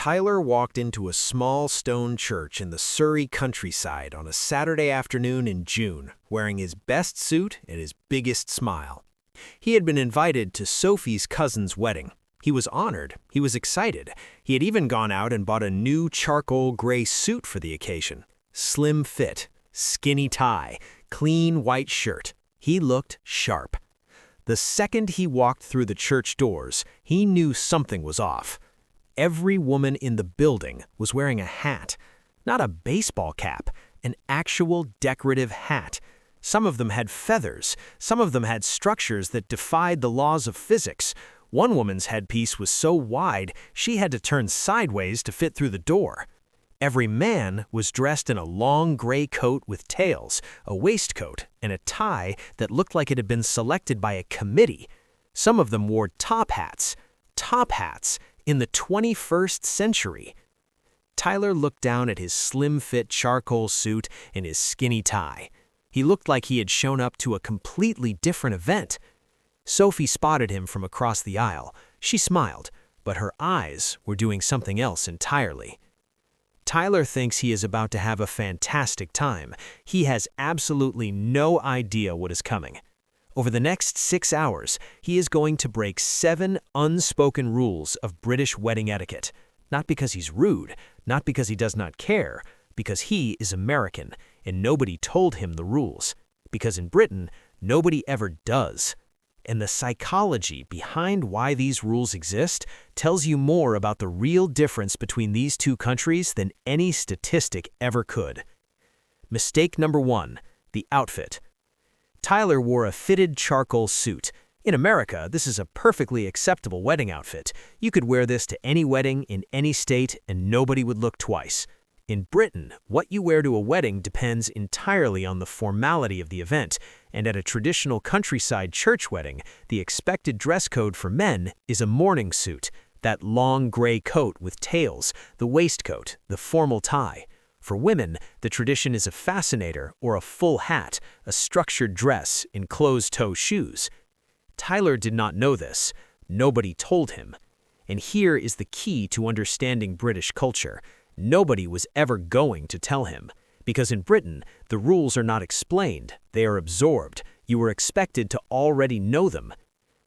Tyler walked into a small stone church in the Surrey countryside on a Saturday afternoon in June, wearing his best suit and his biggest smile. He had been invited to Sophie's cousin's wedding. He was honored. He was excited. He had even gone out and bought a new charcoal gray suit for the occasion. Slim fit, skinny tie, clean white shirt. He looked sharp. The second he walked through the church doors, he knew something was off. Every woman in the building was wearing a hat. Not a baseball cap, an actual decorative hat. Some of them had feathers. Some of them had structures that defied the laws of physics. One woman's headpiece was so wide she had to turn sideways to fit through the door. Every man was dressed in a long gray coat with tails, a waistcoat, and a tie that looked like it had been selected by a committee. Some of them wore top hats. Top hats! In the 21st century. Tyler looked down at his slim-fit charcoal suit and his skinny tie. He looked like he had shown up to a completely different event. Sophie spotted him from across the aisle. She smiled, but her eyes were doing something else entirely. Tyler thinks he is about to have a fantastic time. He has absolutely no idea what is coming. Over the next 6 hours, he is going to break 7 unspoken rules of British wedding etiquette. Not because he's rude, not because he does not care, because he is American and nobody told him the rules. Because in Britain, nobody ever does. And the psychology behind why these rules exist tells you more about the real difference between these two countries than any statistic ever could. Mistake number 1, the outfit. Tyler wore a fitted charcoal suit. In America, this is a perfectly acceptable wedding outfit. You could wear this to any wedding in any state and nobody would look twice. In Britain, what you wear to a wedding depends entirely on the formality of the event, and at a traditional countryside church wedding, the expected dress code for men is a morning suit, that long gray coat with tails, the waistcoat, the formal tie. For women, the tradition is a fascinator or a full hat, a structured dress in closed-toe shoes. Tyler did not know this. Nobody told him. And here is the key to understanding British culture. Nobody was ever going to tell him. Because in Britain, the rules are not explained, they are absorbed. You are expected to already know them.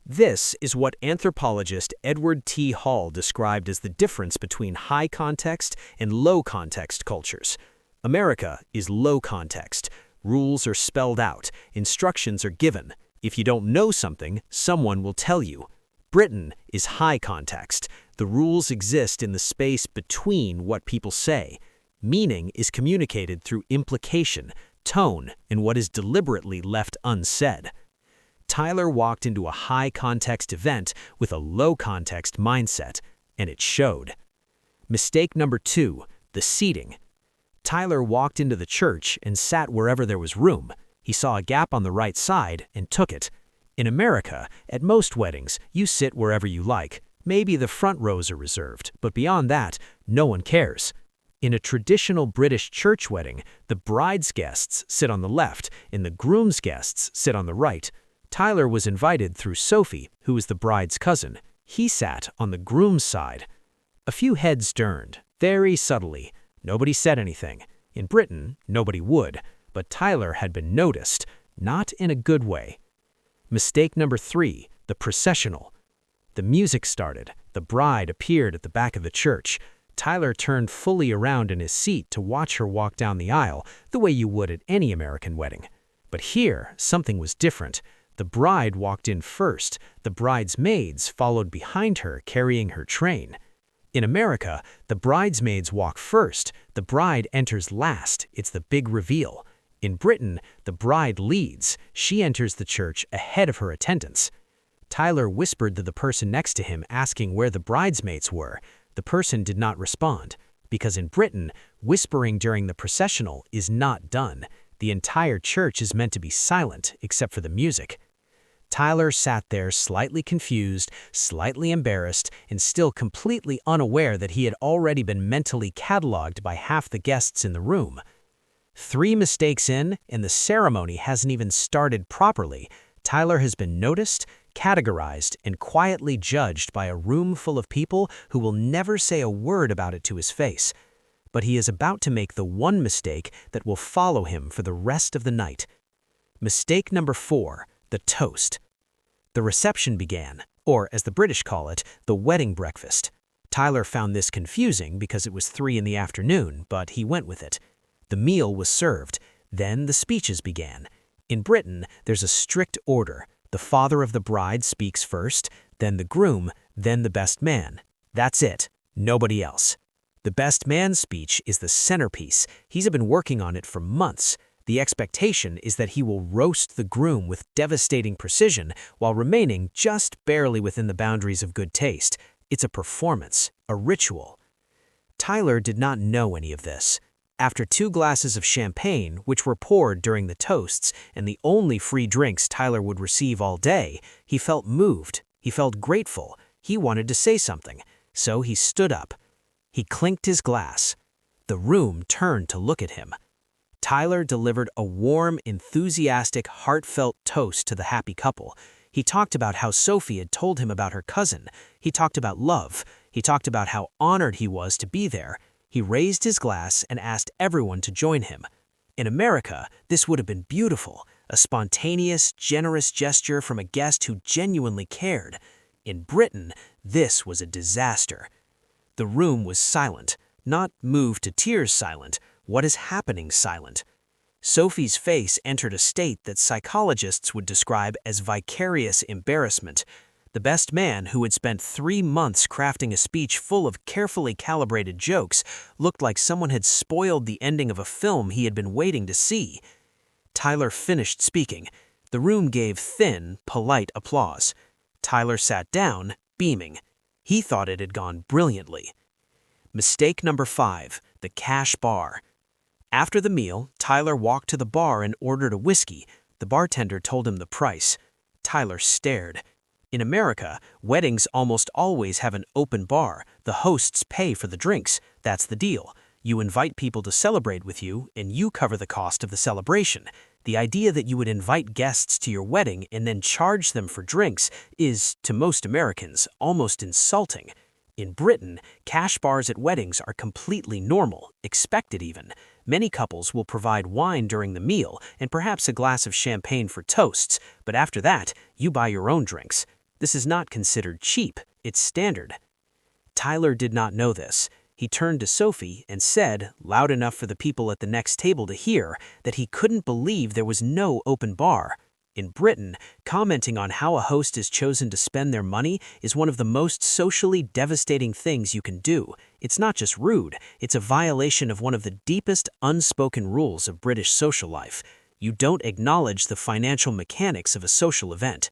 This is what anthropologist Edward T. Hall described as the difference between high context and low context cultures. America is low context. Rules are spelled out. Instructions are given. If you don't know something, someone will tell you. Britain is high context. The rules exist in the space between what people say. Meaning is communicated through implication, tone, and what is deliberately left unsaid. Tyler walked into a high-context event with a low-context mindset, and it showed. Mistake number 2, the seating. Tyler walked into the church and sat wherever there was room. He saw a gap on the right side and took it. In America, at most weddings, you sit wherever you like. Maybe the front rows are reserved, but beyond that, no one cares. In a traditional British church wedding, the bride's guests sit on the left and the groom's guests sit on the right. Tyler was invited through Sophie, who was the bride's cousin. He sat on the groom's side. A few heads turned, very subtly. Nobody said anything. In Britain, nobody would, but Tyler had been noticed, not in a good way. Mistake number 3, the processional. The music started. The bride appeared at the back of the church. Tyler turned fully around in his seat to watch her walk down the aisle, the way you would at any American wedding. But here, something was different. The bride walked in first. The bridesmaids followed behind her, carrying her train. In America, the bridesmaids walk first. The bride enters last. It's the big reveal. In Britain, the bride leads. She enters the church ahead of her attendants. Tyler whispered to the person next to him, asking where the bridesmaids were. The person did not respond. Because in Britain, whispering during the processional is not done. The entire church is meant to be silent, except for the music. Tyler sat there slightly confused, slightly embarrassed, and still completely unaware that he had already been mentally cataloged by half the guests in the room. 3 mistakes in, and the ceremony hasn't even started properly. Tyler has been noticed, categorized and quietly judged by a room full of people who will never say a word about it to his face. But he is about to make the one mistake that will follow him for the rest of the night. Mistake number 4, the toast. The reception began, or as the British call it, the wedding breakfast. Tyler found this confusing because it was 3 in the afternoon, but he went with it. The meal was served, then the speeches began. In Britain, there's a strict order. The father of the bride speaks first, then the groom, then the best man. That's it, nobody else. The best man's speech is the centerpiece. He's been working on it for months. The expectation is that he will roast the groom with devastating precision while remaining just barely within the boundaries of good taste. It's a performance, a ritual. Tyler did not know any of this. After 2 glasses of champagne, which were poured during the toasts and the only free drinks Tyler would receive all day, he felt moved. He felt grateful. He wanted to say something. So he stood up. He clinked his glass. The room turned to look at him. Tyler delivered a warm, enthusiastic, heartfelt toast to the happy couple. He talked about how Sophie had told him about her cousin. He talked about love. He talked about how honored he was to be there. He raised his glass and asked everyone to join him. In America, this would have been beautiful, a spontaneous, generous gesture from a guest who genuinely cared. In Britain, this was a disaster. The room was silent, not moved to tears silent. What is happening silent? Sophie's face entered a state that psychologists would describe as vicarious embarrassment. The best man, who had spent 3 months crafting a speech full of carefully calibrated jokes, looked like someone had spoiled the ending of a film he had been waiting to see. Tyler finished speaking. The room gave thin, polite applause. Tyler sat down, beaming. He thought it had gone brilliantly. Mistake number 5, the cash bar. After the meal, Tyler walked to the bar and ordered a whiskey. The bartender told him the price. Tyler stared. In America, weddings almost always have an open bar. The hosts pay for the drinks. That's the deal. You invite people to celebrate with you, and you cover the cost of the celebration. The idea that you would invite guests to your wedding and then charge them for drinks is, to most Americans, almost insulting. In Britain, cash bars at weddings are completely normal, expected even. Many couples will provide wine during the meal and perhaps a glass of champagne for toasts, but after that, you buy your own drinks. This is not considered cheap, it's standard. Tyler did not know this. He turned to Sophie and said, loud enough for the people at the next table to hear, that he couldn't believe there was no open bar. In Britain, commenting on how a host is chosen to spend their money is one of the most socially devastating things you can do. It's not just rude, it's a violation of one of the deepest unspoken rules of British social life. You don't acknowledge the financial mechanics of a social event.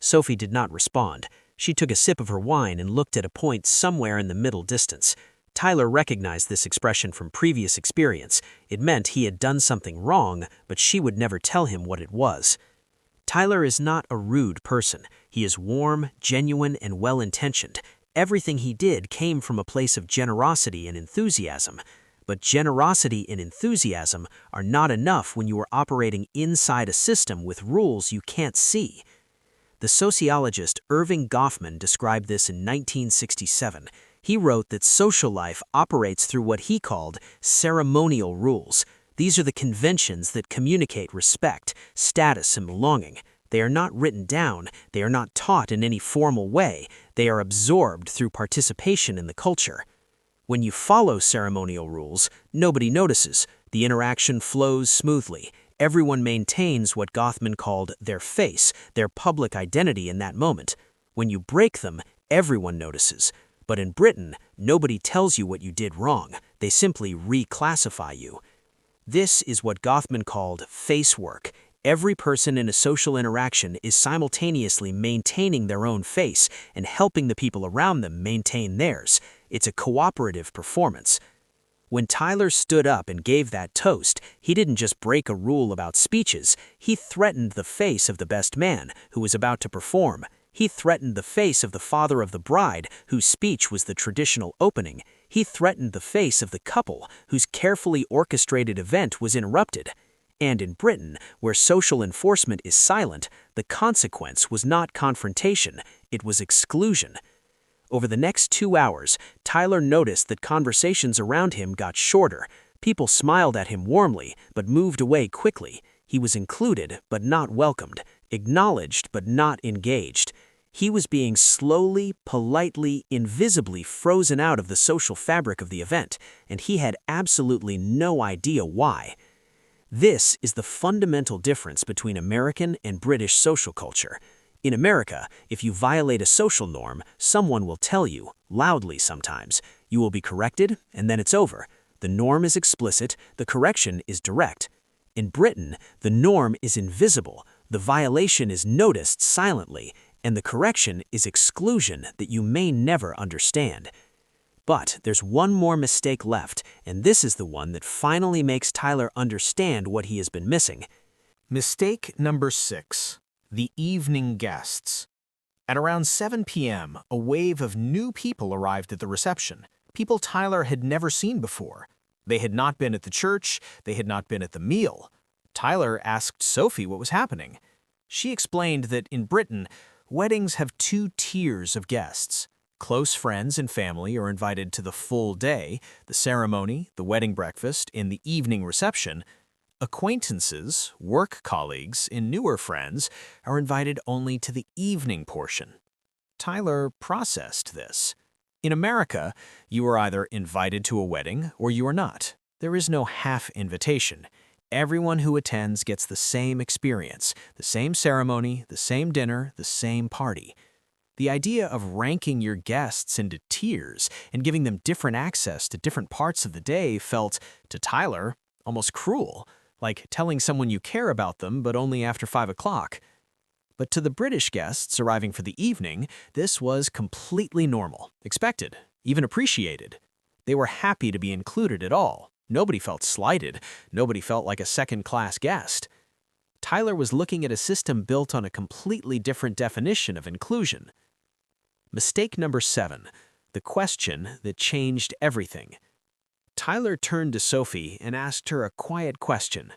Sophie did not respond. She took a sip of her wine and looked at a point somewhere in the middle distance. Tyler recognized this expression from previous experience. It meant he had done something wrong, but she would never tell him what it was. Tyler is not a rude person. He is warm, genuine, and well-intentioned. Everything he did came from a place of generosity and enthusiasm. But generosity and enthusiasm are not enough when you are operating inside a system with rules you can't see. The sociologist Erving Goffman described this in 1967. He wrote that social life operates through what he called ceremonial rules. These are the conventions that communicate respect, status, and belonging. They are not written down, they are not taught in any formal way, they are absorbed through participation in the culture. When you follow ceremonial rules, nobody notices. The interaction flows smoothly. Everyone maintains what Goffman called their face, their public identity in that moment. When you break them, everyone notices. But in Britain, nobody tells you what you did wrong. They simply reclassify you. This is what Goffman called face work. Every person in a social interaction is simultaneously maintaining their own face and helping the people around them maintain theirs. It's a cooperative performance. When Tyler stood up and gave that toast, he didn't just break a rule about speeches. He threatened the face of the best man, who was about to perform. He threatened the face of the father of the bride, whose speech was the traditional opening. He threatened the face of the couple, whose carefully orchestrated event was interrupted. And in Britain, where social enforcement is silent, the consequence was not confrontation, it was exclusion. Over the next 2 hours, Tyler noticed that conversations around him got shorter. People smiled at him warmly, but moved away quickly. He was included, but not welcomed, acknowledged, but not engaged. He was being slowly, politely, invisibly frozen out of the social fabric of the event, and he had absolutely no idea why. This is the fundamental difference between American and British social culture. In America, if you violate a social norm, someone will tell you, loudly sometimes. You will be corrected, and then it's over. The norm is explicit, the correction is direct. In Britain, the norm is invisible, the violation is noticed silently, and the correction is exclusion that you may never understand. But there's one more mistake left, and this is the one that finally makes Tyler understand what he has been missing. Mistake number 6. The evening guests. At around 7 p.m., a wave of new people arrived at the reception, people Tyler had never seen before. They had not been at the church, they had not been at the meal. Tyler asked Sophie what was happening. She explained that in Britain, weddings have 2 tiers of guests. Close friends and family are invited to the full day, the ceremony, the wedding breakfast, and the evening reception. Acquaintances, work colleagues, and newer friends are invited only to the evening portion. Tyler processed this. In America, you are either invited to a wedding or you are not. There is no half invitation. Everyone who attends gets the same experience, the same ceremony, the same dinner, the same party. The idea of ranking your guests into tiers and giving them different access to different parts of the day felt, to Tyler, almost cruel, like telling someone you care about them but only after 5 o'clock. But to the British guests arriving for the evening, this was completely normal, expected, even appreciated. They were happy to be included at all. Nobody felt slighted. Nobody felt like a second-class guest. Tyler was looking at a system built on a completely different definition of inclusion. Mistake number 7, the question that changed everything. Tyler turned to Sophie and asked her a quiet question.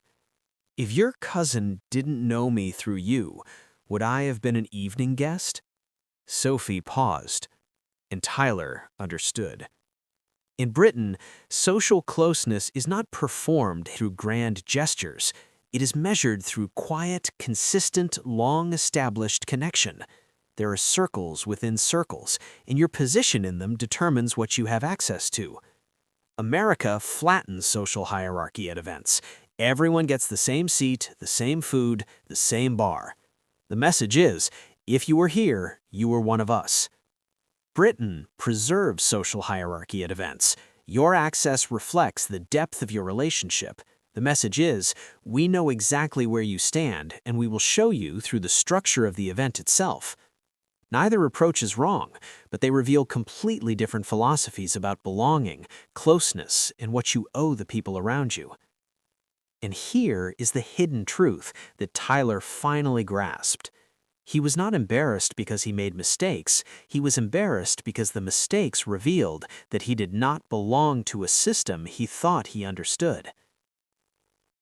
If your cousin didn't know me through you, would I have been an evening guest? Sophie paused, and Tyler understood. In Britain, social closeness is not performed through grand gestures. It is measured through quiet, consistent, long-established connection. There are circles within circles, and your position in them determines what you have access to. America flattens social hierarchy at events. Everyone gets the same seat, the same food, the same bar. The message is, if you were here, you were one of us. Britain preserves social hierarchy at events. Your access reflects the depth of your relationship. The message is, we know exactly where you stand, and we will show you through the structure of the event itself. Neither approach is wrong, but they reveal completely different philosophies about belonging, closeness, and what you owe the people around you. And here is the hidden truth that Tyler finally grasped. He was not embarrassed because he made mistakes. He was embarrassed because the mistakes revealed that he did not belong to a system he thought he understood.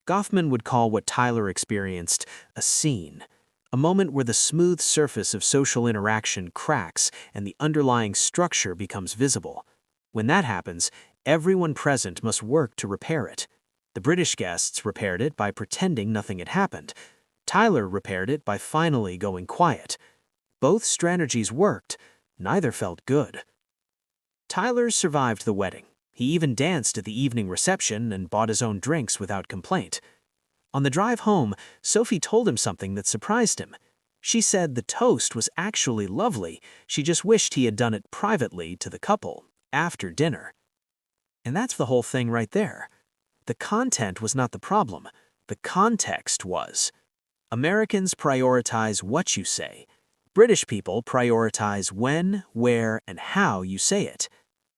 Goffman would call what Tyler experienced a scene, a moment where the smooth surface of social interaction cracks and the underlying structure becomes visible. When that happens, everyone present must work to repair it. The British guests repaired it by pretending nothing had happened. Tyler repaired it by finally going quiet. Both strategies worked. Neither felt good. Tyler survived the wedding. He even danced at the evening reception and bought his own drinks without complaint. On the drive home, Sophie told him something that surprised him. She said the toast was actually lovely. She just wished he had done it privately to the couple, after dinner. And that's the whole thing right there. The content was not the problem. The context was. Americans prioritize what you say. British people prioritize when, where, and how you say it.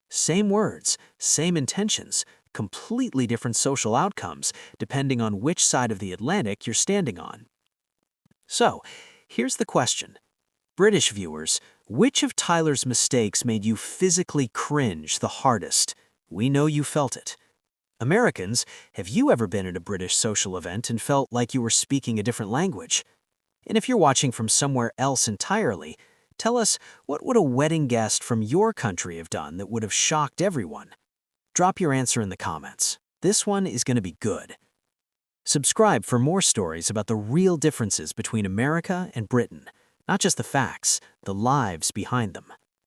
Same words, same intentions, completely different social outcomes, depending on which side of the Atlantic you're standing on. So, here's the question. British viewers, which of Tyler's mistakes made you physically cringe the hardest? We know you felt it. Americans, have you ever been at a British social event and felt like you were speaking a different language? And if you're watching from somewhere else entirely, tell us, what would a wedding guest from your country have done that would have shocked everyone? Drop your answer in the comments. This one is going to be good. Subscribe for more stories about the real differences between America and Britain, not just the facts, the lives behind them.